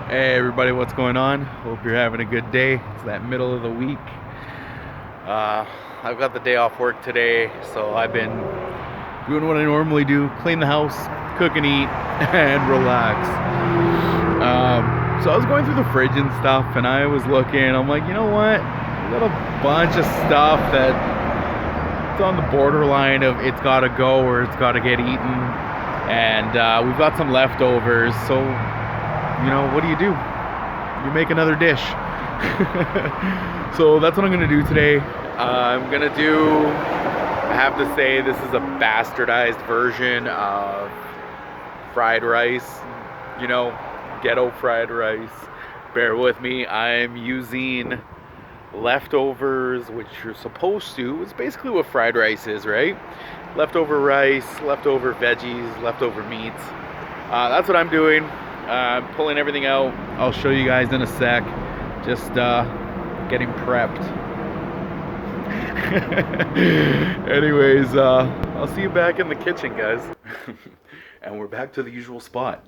Hey everybody, what's going on? Hope you're having a good day. It's that middle of the week. I've got the day off work today, so I've been doing what I normally do: clean the house, cook and eat, and relax. So I was going through the fridge and stuff, and I was looking. I'm like, you know what? I got a bunch of stuff that it's on the borderline of it's gotta go or it's gotta get eaten, and we've got some leftovers. So what do? You make another dish. So that's what I'm gonna do today. I have to say, this is a bastardized version of fried rice, ghetto fried rice. Bear with me. I'm using leftovers, which you're supposed to. It's basically what fried rice is, right? Leftover rice, leftover veggies, leftover meats. That's what I'm doing. I'm pulling everything out. I'll show you guys in a sec. Just getting prepped. Anyways, I'll see you back in the kitchen, guys. And we're back to the usual spot,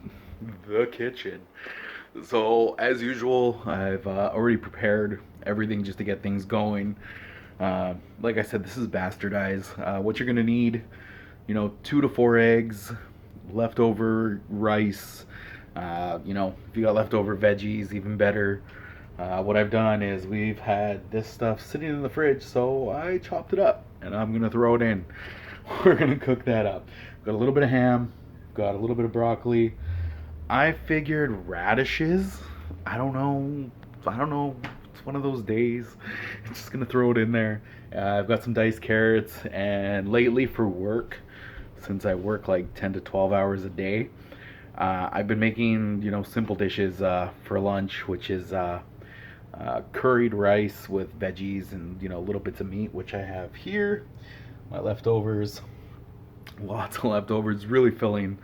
the kitchen. So as usual, I've already prepared everything just to get things going. Like I said, this is bastardized. What you're gonna need, 2 to 4 eggs, leftover rice. If you got leftover veggies, even better. What I've done is we've had this stuff sitting in the fridge, so I chopped it up and I'm gonna throw it in. We're gonna cook that up. Got a little bit of ham, got a little bit of broccoli. I figured radishes. I don't know. It's one of those days. I'm just gonna throw it in there. I've got some diced carrots, and lately for work, since I work like 10 to 12 hours a day, I've been making, simple dishes for lunch, which is curried rice with veggies and, little bits of meat, which I have here. My leftovers, lots of leftovers, really filling.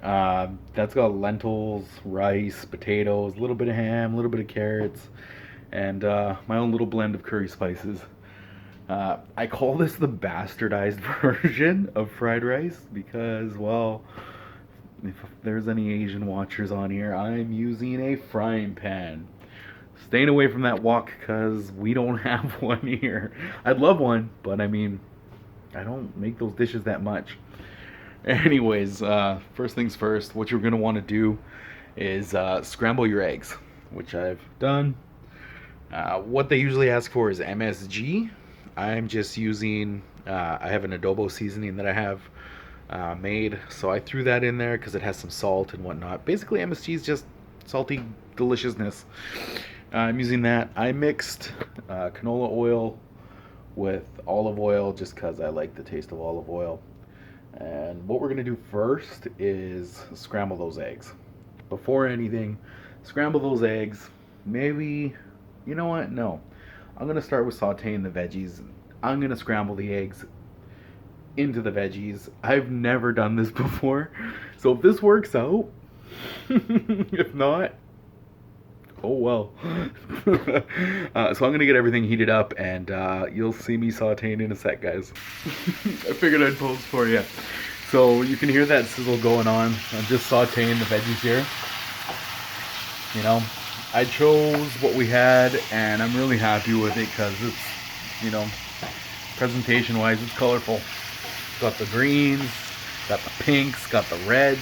That's got lentils, rice, potatoes, a little bit of ham, a little bit of carrots, and my own little blend of curry spices. I call this the bastardized version of fried rice because, well, if there's any Asian watchers on here, I'm using a frying pan. Staying away from that wok because we don't have one here. I'd love one, but I don't make those dishes that much. Anyways, first things first, what you're going to want to do is scramble your eggs, which I've done. What they usually ask for is MSG. I'm just using, I have an adobo seasoning that I have made, so I threw that in there because it has some salt and whatnot. Basically, MSG is just salty deliciousness. I'm using that. I mixed canola oil with olive oil just because I like the taste of olive oil. And what we're going to do first is scramble those eggs. Before anything, scramble those eggs. Maybe, you know what? No. I'm going to start with sauteing the veggies. I'm going to scramble the eggs into the veggies. I've never done this before. So if this works out, if not, oh well. So I'm going to get everything heated up, and you'll see me sauteing in a sec, guys. I figured I'd pose for you. So you can hear that sizzle going on. I'm just sauteing the veggies here. I chose what we had, and I'm really happy with it because it's, presentation-wise, it's colorful. Got the greens, got the pinks, got the reds.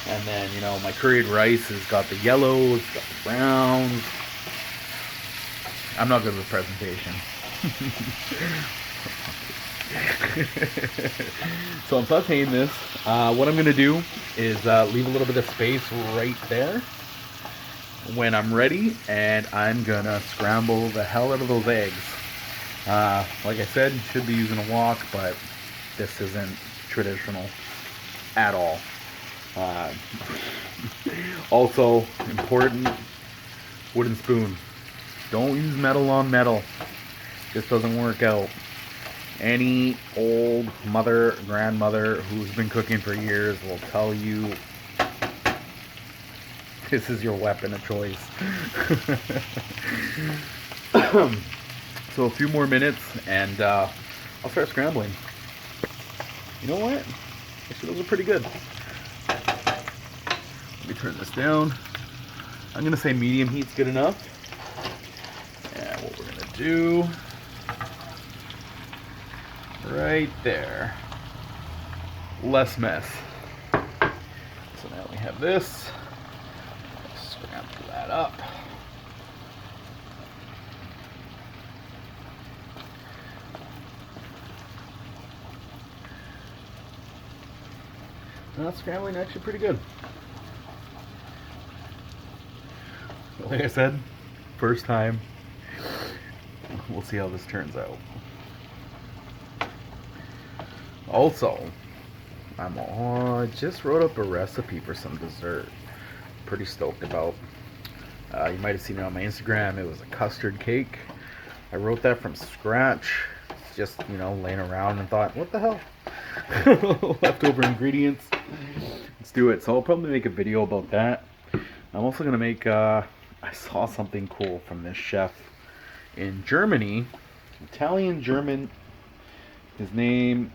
And then, my curried rice has got the yellows, got the browns. I'm not good with presentation. So I'm sauteing this. What I'm going to do is leave a little bit of space right there when I'm ready, and I'm going to scramble the hell out of those eggs. Like I said, you should be using a wok, but this isn't traditional at all. Also important, wooden spoon. Don't use metal on metal. This doesn't work out. Any old mother, grandmother who's been cooking for years will tell you this is your weapon of choice. So a few more minutes and I'll start scrambling. You know what? Actually, those are pretty good. Let me turn this down. I'm gonna say medium heat's good enough. And what we're gonna do right there, less mess. So now we have this. Let's scramble that up. That's scrambling actually pretty good. Like I said, first time. We'll see how this turns out. Also, I just wrote up a recipe for some dessert. Pretty stoked about. You might have seen it on my Instagram. It was a custard cake. I wrote that from scratch. Just, laying around and thought, what the hell? Leftover ingredients. Let's do it. So I'll probably make a video about that. I'm also going to make, I saw something cool from this chef in Germany. Italian German. His name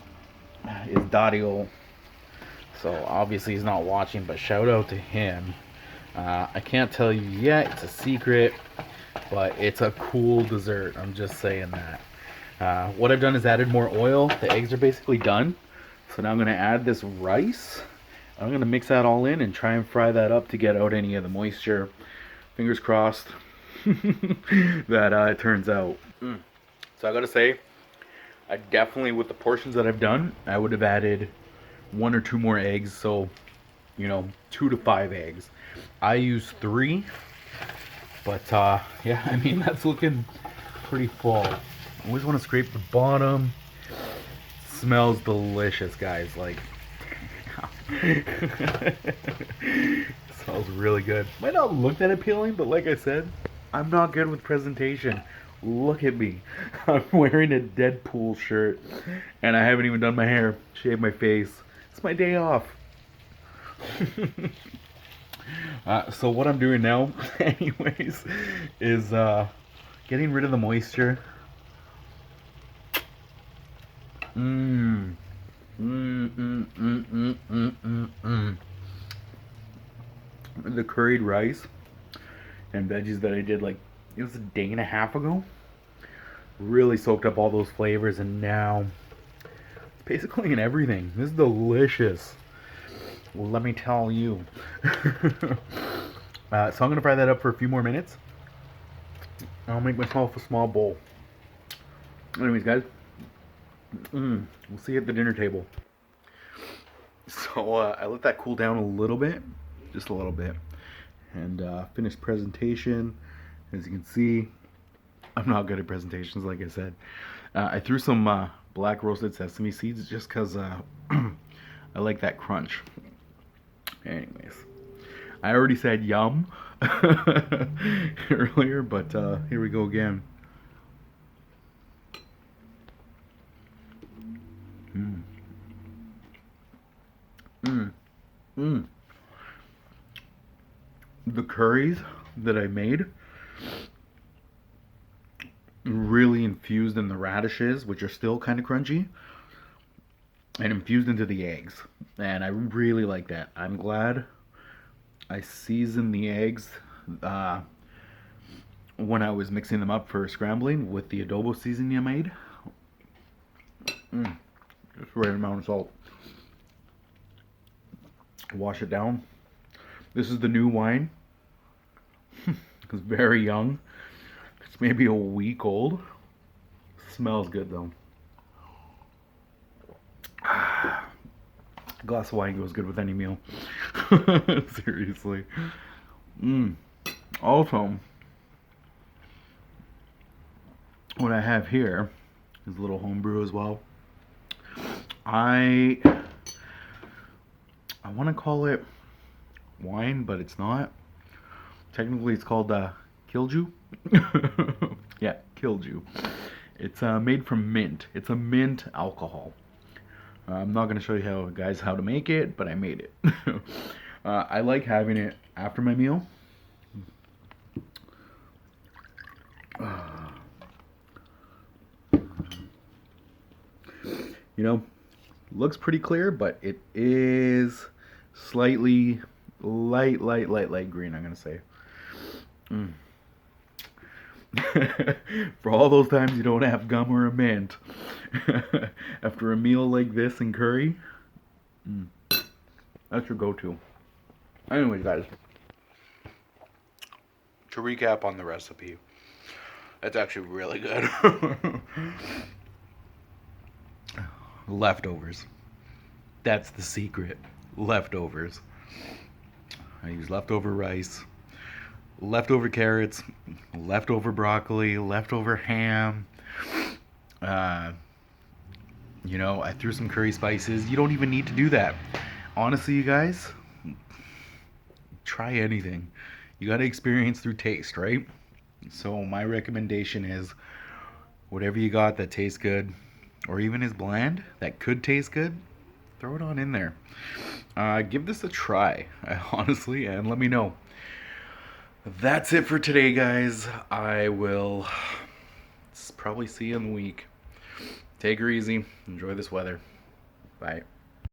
is Dario. So obviously he's not watching, but shout out to him. I can't tell you yet. It's a secret. But it's a cool dessert. I'm just saying that. What I've done is added more oil. The eggs are basically done. So now I'm going to add this rice. I'm going to mix that all in and try and fry that up to get out any of the moisture. Fingers crossed that it turns out. So I got to say, I definitely, with the portions that I've done, I would have added 1 or 2 more eggs. So, 2 to 5 eggs. I use 3. But, yeah, I mean, that's looking pretty full. I always want to scrape the bottom. Smells delicious, guys. Like, smells really good. Might not look that appealing, but like I said, I'm not good with presentation. Look at me. I'm wearing a Deadpool shirt, and I haven't even done my hair, shaved my face. It's my day off. So what I'm doing now, anyways, is getting rid of the moisture. The curried rice and veggies that I did, like, it was a day and a half ago, really soaked up all those flavors, and now it's basically in everything. This is delicious. Well, let me tell you. So I'm going to fry that up for a few more minutes. I'll make myself a small bowl. Anyways, guys, we'll see you at the dinner table. So I let that cool down a little bit, just a little bit, and finished presentation. As you can see, I'm not good at presentations, like I said. I threw some black roasted sesame seeds just because I like that crunch. Anyways, I already said yum earlier, but here we go again. The curries that I made really infused in the radishes, which are still kind of crunchy, and infused into the eggs, and I really like that. I'm glad I seasoned the eggs when I was mixing them up for scrambling with the adobo seasoning I made. Just the right amount of salt. Wash it down. This is the new wine. It's very young. It's maybe a week old. Smells good though. A glass of wine goes good with any meal. Seriously. Also, what I have here is a little homebrew as well. I want to call it wine, but it's not. Technically, it's called Kilju. Yeah, Kilju. It's made from mint. It's a mint alcohol. I'm not going to show you guys how to make it, but I made it. I like having it after my meal. Looks pretty clear, but it is slightly light green, I'm going to say. Mm. For all those times you don't have gum or a mint after a meal like this and curry, that's your go-to. Anyways, guys, to recap on the recipe, it's actually really good. Leftovers. That's the secret. Leftovers. I use leftover rice, leftover carrots, leftover broccoli, leftover ham. Uh, I threw some curry spices. You don't even need to do that. Honestly, you guys, try anything. You got to experience through taste, right? So my recommendation is whatever you got that tastes good, or even is bland that could taste good, throw it on in there. Give this a try, honestly, and let me know. That's it for today, guys. I will probably see you in the week. Take her easy. Enjoy this weather. Bye.